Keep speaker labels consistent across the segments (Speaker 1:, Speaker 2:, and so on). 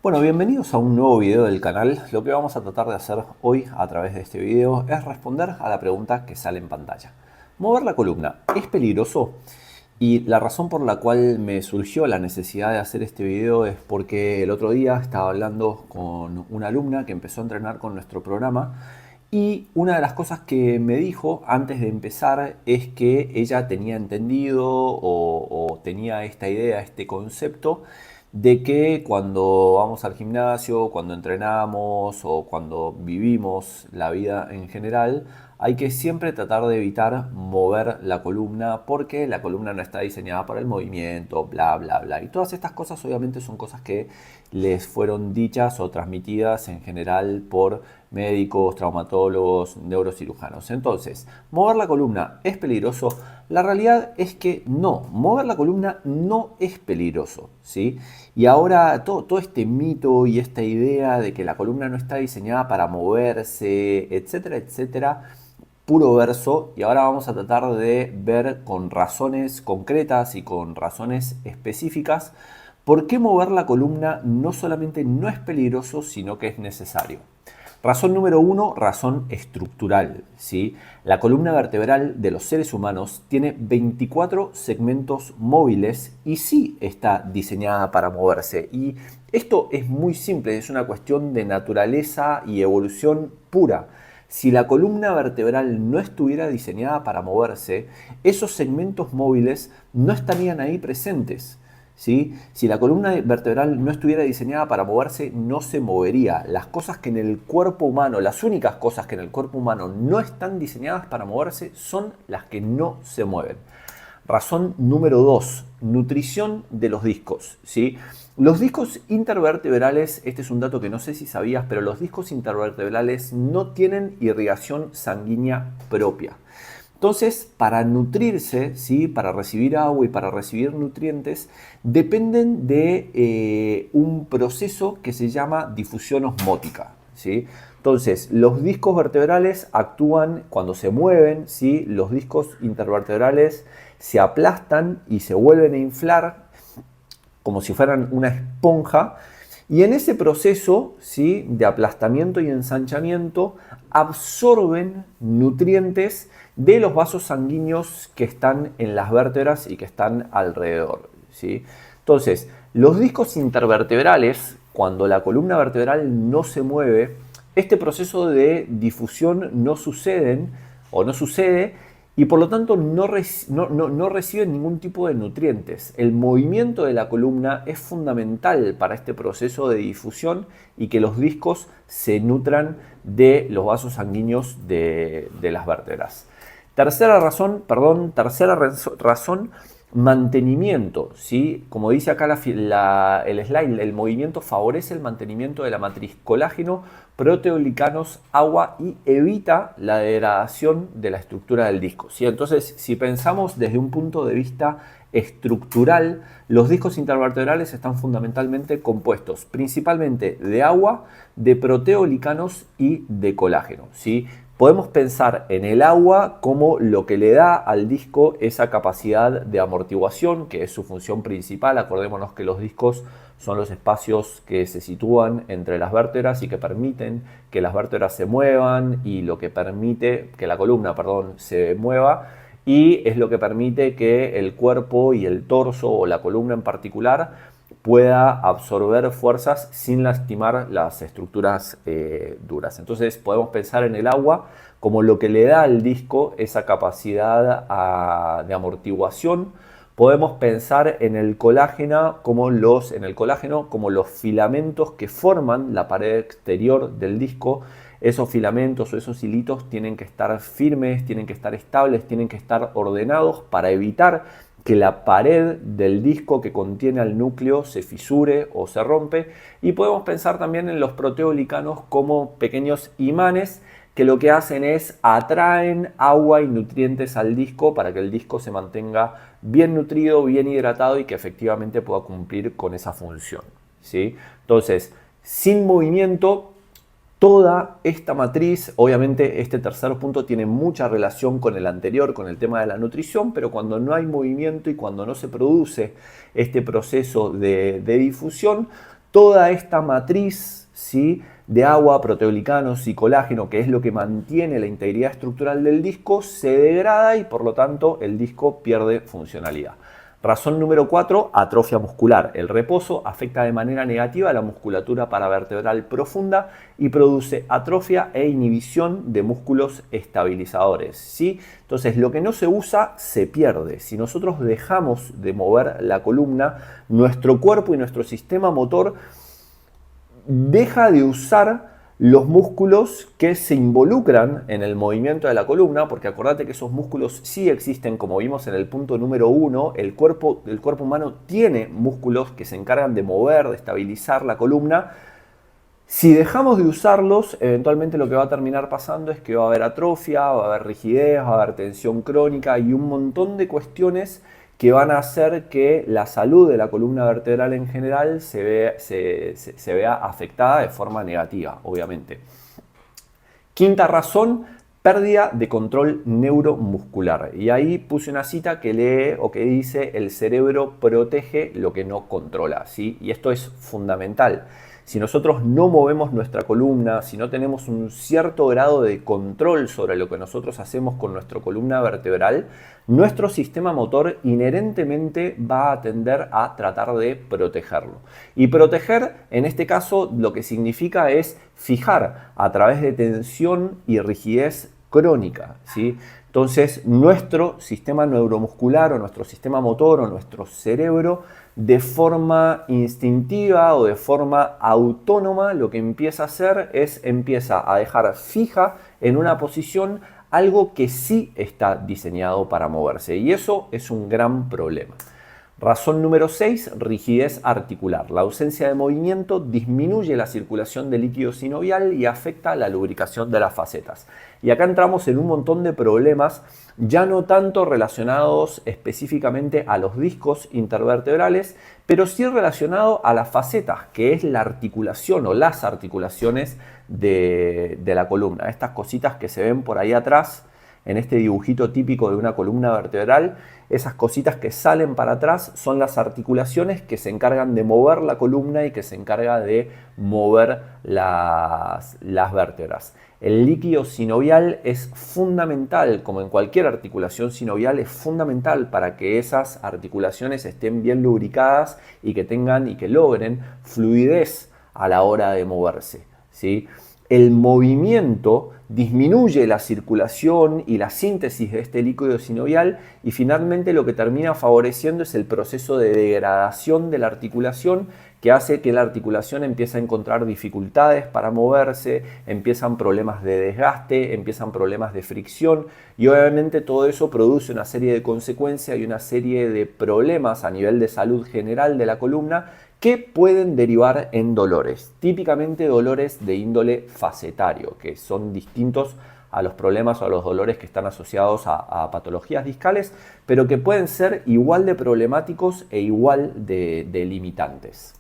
Speaker 1: Bueno, bienvenidos a un nuevo video del canal. Lo que vamos a tratar de hacer hoy a través de este video es responder a la pregunta que sale en pantalla. ¿Mover la columna es peligroso? Y la razón por la cual me surgió la necesidad de hacer este video es porque el otro día estaba hablando con una alumna que empezó a entrenar con nuestro programa y una de las cosas que me dijo antes de empezar es que ella tenía entendido o tenía esta idea, este concepto de que cuando vamos al gimnasio, cuando entrenamos o cuando vivimos la vida en general, hay que siempre tratar de evitar mover la columna porque la columna no está diseñada para el movimiento, bla, bla, bla. Y todas estas cosas obviamente son cosas que les fueron dichas o transmitidas en general por médicos, traumatólogos, neurocirujanos. Entonces, ¿mover la columna es peligroso? La realidad es que no, mover la columna no es peligroso, ¿sí? Y ahora todo este mito y esta idea de que la columna no está diseñada para moverse, etcétera, etcétera, puro verso. Y ahora vamos a tratar de ver con razones concretas y con razones específicas por qué mover la columna no solamente no es peligroso, sino que es necesario. Razón número uno, razón estructural, ¿sí? La columna vertebral de los seres humanos tiene 24 segmentos móviles y sí está diseñada para moverse. Y esto es muy simple, es una cuestión de naturaleza y evolución pura. Si la columna vertebral no estuviera diseñada para moverse, esos segmentos móviles no estarían ahí presentes. ¿Sí? Si la columna vertebral no estuviera diseñada para moverse, no se movería. Las cosas que en el cuerpo humano, las únicas cosas que en el cuerpo humano no están diseñadas para moverse son las que no se mueven. Razón número 2, nutrición de los discos, ¿sí? Los discos intervertebrales, este es un dato que no sé si sabías, pero los discos intervertebrales no tienen irrigación sanguínea propia. Entonces, para nutrirse, ¿sí? Para recibir agua y para recibir nutrientes, dependen de un proceso que se llama difusión osmótica, ¿sí? Entonces, los discos vertebrales actúan cuando se mueven, ¿sí? Los discos intervertebrales se aplastan y se vuelven a inflar como si fueran una esponja. Y en ese proceso, ¿sí? De aplastamiento y ensanchamiento absorben nutrientes de los vasos sanguíneos que están en las vértebras y que están alrededor, ¿sí? Entonces, los discos intervertebrales, cuando la columna vertebral no se mueve, este proceso de difusión no sucede y por lo tanto no reciben ningún tipo de nutrientes. El movimiento de la columna es fundamental para este proceso de difusión y que los discos se nutran de los vasos sanguíneos de las vértebras. Tercera razón, mantenimiento, ¿sí? Como dice acá el slide, el movimiento favorece el mantenimiento de la matriz colágeno, proteoglicanos, agua y evita la degradación de la estructura del disco, ¿sí? Entonces, si pensamos desde un punto de vista estructural, los discos intervertebrales están fundamentalmente compuestos principalmente de agua, de proteoglicanos y de colágeno, ¿sí? Podemos pensar en el agua como lo que le da al disco esa capacidad de amortiguación, que es su función principal. Acordémonos que los discos son los espacios que se sitúan entre las vértebras y que permiten que las vértebras se muevan y lo que permite que la columna, se mueva, y es lo que permite que el cuerpo y el torso o la columna en particular pueda absorber fuerzas sin lastimar las estructuras duras. Entonces podemos pensar en el agua como lo que le da al disco esa capacidad de amortiguación. Podemos pensar en el colágeno como los filamentos que forman la pared exterior del disco. Esos filamentos o esos hilitos tienen que estar firmes, tienen que estar estables, tienen que estar ordenados para evitar que la pared del disco que contiene al núcleo se fisure o se rompe. Y podemos pensar también en los proteoglicanos como pequeños imanes que lo que hacen es atraen agua y nutrientes al disco para que el disco se mantenga bien nutrido, bien hidratado y que efectivamente pueda cumplir con esa función, ¿sí? Entonces, sin movimiento, toda esta matriz, obviamente este tercer punto tiene mucha relación con el anterior, con el tema de la nutrición, pero cuando no hay movimiento y cuando no se produce este proceso de difusión, toda esta matriz, ¿sí?, de agua, proteoglicanos y colágeno, que es lo que mantiene la integridad estructural del disco, se degrada y por lo tanto el disco pierde funcionalidad. Razón número 4, atrofia muscular. El reposo afecta de manera negativa a la musculatura paravertebral profunda y produce atrofia e inhibición de músculos estabilizadores, ¿sí? Entonces, lo que no se usa se pierde. Si nosotros dejamos de mover la columna, nuestro cuerpo y nuestro sistema motor deja de usar los músculos que se involucran en el movimiento de la columna, porque acordate que esos músculos sí existen, como vimos en el punto número 1, el cuerpo humano tiene músculos que se encargan de mover, de estabilizar la columna. Si dejamos de usarlos, eventualmente lo que va a terminar pasando es que va a haber atrofia, va a haber rigidez, va a haber tensión crónica y un montón de cuestiones que van a hacer que la salud de la columna vertebral en general se vea afectada de forma negativa, obviamente. Quinta razón, pérdida de control neuromuscular. Y ahí puse una cita que lee o que dice: el cerebro protege lo que no controla, ¿sí? Y esto es fundamental. Si nosotros no movemos nuestra columna, si no tenemos un cierto grado de control sobre lo que nosotros hacemos con nuestra columna vertebral, nuestro sistema motor inherentemente va a tender a tratar de protegerlo. Y proteger, en este caso, lo que significa es fijar a través de tensión y rigidez crónica, ¿sí? Entonces, nuestro sistema neuromuscular o nuestro sistema motor o nuestro cerebro, de forma instintiva o de forma autónoma, lo que empieza a hacer es empieza a dejar fija en una posición algo que sí está diseñado para moverse, y eso es un gran problema. Razón número 6, rigidez articular. La ausencia de movimiento disminuye la circulación de líquido sinovial y afecta la lubricación de las facetas. Y acá entramos en un montón de problemas, ya no tanto relacionados específicamente a los discos intervertebrales, pero sí relacionado a las facetas, que es la articulación o las articulaciones de la columna. Estas cositas que se ven por ahí atrás, en este dibujito típico de una columna vertebral, esas cositas que salen para atrás son las articulaciones que se encargan de mover la columna y que se encarga de mover las vértebras. El líquido sinovial es fundamental, como en cualquier articulación sinovial, es fundamental para que esas articulaciones estén bien lubricadas y que tengan y que logren fluidez a la hora de moverse, ¿sí? El movimiento disminuye la circulación y la síntesis de este líquido sinovial y finalmente lo que termina favoreciendo es el proceso de degradación de la articulación, que hace que la articulación empiece a encontrar dificultades para moverse, empiezan problemas de desgaste, empiezan problemas de fricción y obviamente todo eso produce una serie de consecuencias y una serie de problemas a nivel de salud general de la columna que pueden derivar en dolores, típicamente dolores de índole facetario, que son distintos a los problemas o a los dolores que están asociados a patologías discales, pero que pueden ser igual de problemáticos e igual de limitantes.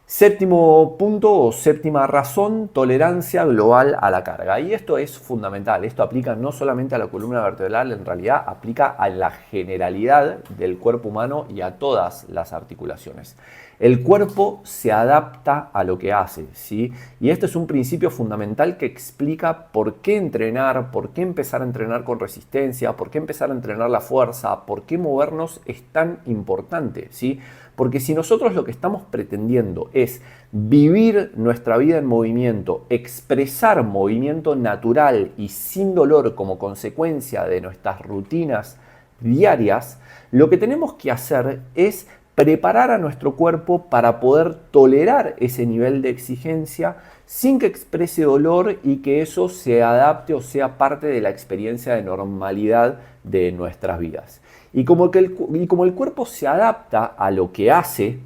Speaker 1: Séptimo punto o séptima razón, tolerancia global a la carga. Y esto es fundamental, esto aplica no solamente a la columna vertebral, en realidad aplica a la generalidad del cuerpo humano y a todas las articulaciones. El cuerpo se adapta a lo que hace, ¿sí? Y este es un principio fundamental que explica por qué entrenar, por qué empezar a entrenar con resistencia, por qué empezar a entrenar la fuerza, por qué movernos es tan importante, ¿sí? Porque si nosotros lo que estamos pretendiendo es vivir nuestra vida en movimiento, expresar movimiento natural y sin dolor como consecuencia de nuestras rutinas diarias, lo que tenemos que hacer es preparar a nuestro cuerpo para poder tolerar ese nivel de exigencia sin que exprese dolor y que eso se adapte o sea parte de la experiencia de normalidad de nuestras vidas. Y como el cuerpo se adapta a lo que hace,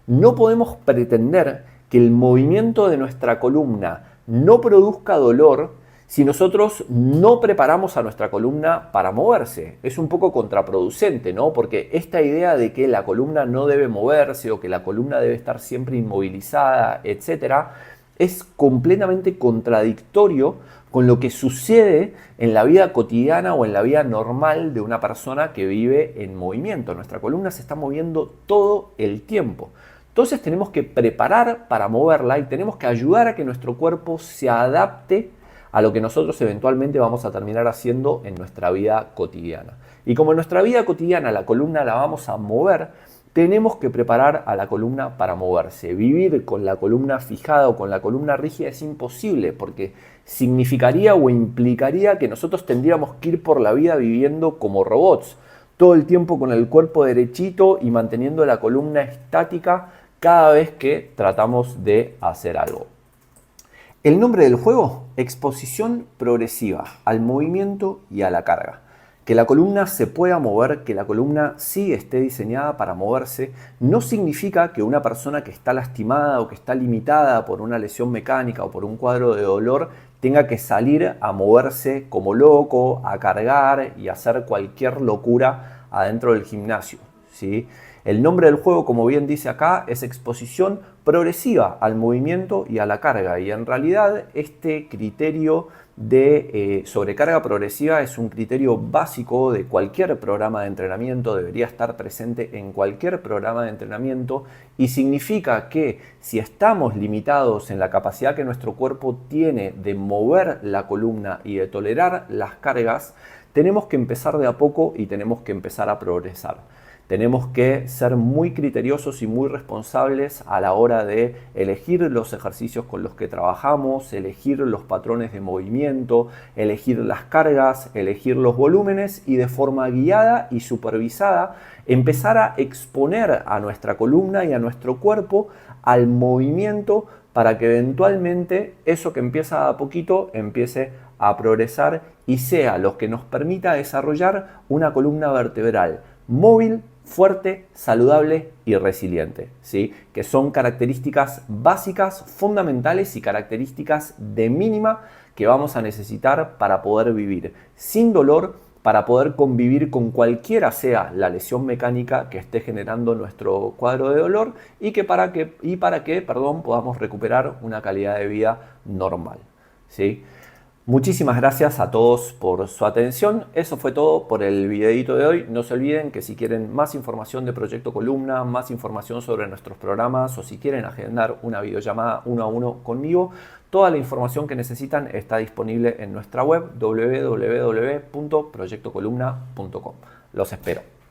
Speaker 1: no podemos pretender que el movimiento de nuestra columna no produzca dolor si nosotros no preparamos a nuestra columna para moverse. Es un poco contraproducente, ¿no? Porque esta idea de que la columna no debe moverse o que la columna debe estar siempre inmovilizada, etc., es completamente contradictorio con lo que sucede en la vida cotidiana o en la vida normal de una persona que vive en movimiento. Nuestra columna se está moviendo todo el tiempo. Entonces tenemos que preparar para moverla y tenemos que ayudar a que nuestro cuerpo se adapte a lo que nosotros eventualmente vamos a terminar haciendo en nuestra vida cotidiana. Y como en nuestra vida cotidiana la columna la vamos a mover, tenemos que preparar a la columna para moverse. Vivir con la columna fijada o con la columna rígida es imposible porque significaría o implicaría que nosotros tendríamos que ir por la vida viviendo como robots, todo el tiempo con el cuerpo derechito y manteniendo la columna estática cada vez que tratamos de hacer algo. El nombre del juego, exposición progresiva al movimiento y a la carga. Que la columna se pueda mover, que la columna sí esté diseñada para moverse, no significa que una persona que está lastimada o que está limitada por una lesión mecánica o por un cuadro de dolor tenga que salir a moverse como loco, a cargar y a hacer cualquier locura adentro del gimnasio, ¿sí? El nombre del juego, como bien dice acá, es exposición progresiva al movimiento y a la carga. Y en realidad este criterio de sobrecarga progresiva es un criterio básico de cualquier programa de entrenamiento, debería estar presente en cualquier programa de entrenamiento y significa que si estamos limitados en la capacidad que nuestro cuerpo tiene de mover la columna y de tolerar las cargas, tenemos que empezar de a poco y tenemos que empezar a progresar. Tenemos que ser muy criteriosos y muy responsables a la hora de elegir los ejercicios con los que trabajamos, elegir los patrones de movimiento, elegir las cargas, elegir los volúmenes y de forma guiada y supervisada empezar a exponer a nuestra columna y a nuestro cuerpo al movimiento para que eventualmente eso que empieza a poquito empiece a progresar y sea lo que nos permita desarrollar una columna vertebral móvil, fuerte, saludable y resiliente, ¿sí? Que son características básicas, fundamentales y características de mínima que vamos a necesitar para poder vivir sin dolor, para poder convivir con cualquiera sea la lesión mecánica que esté generando nuestro cuadro de dolor y para que podamos recuperar una calidad de vida normal, ¿sí? Muchísimas gracias a todos por su atención. Eso fue todo por el videito de hoy. No se olviden que si quieren más información de Proyecto Columna, más información sobre nuestros programas o si quieren agendar una videollamada 1 a 1 conmigo, toda la información que necesitan está disponible en nuestra web www.proyectocolumna.com. Los espero.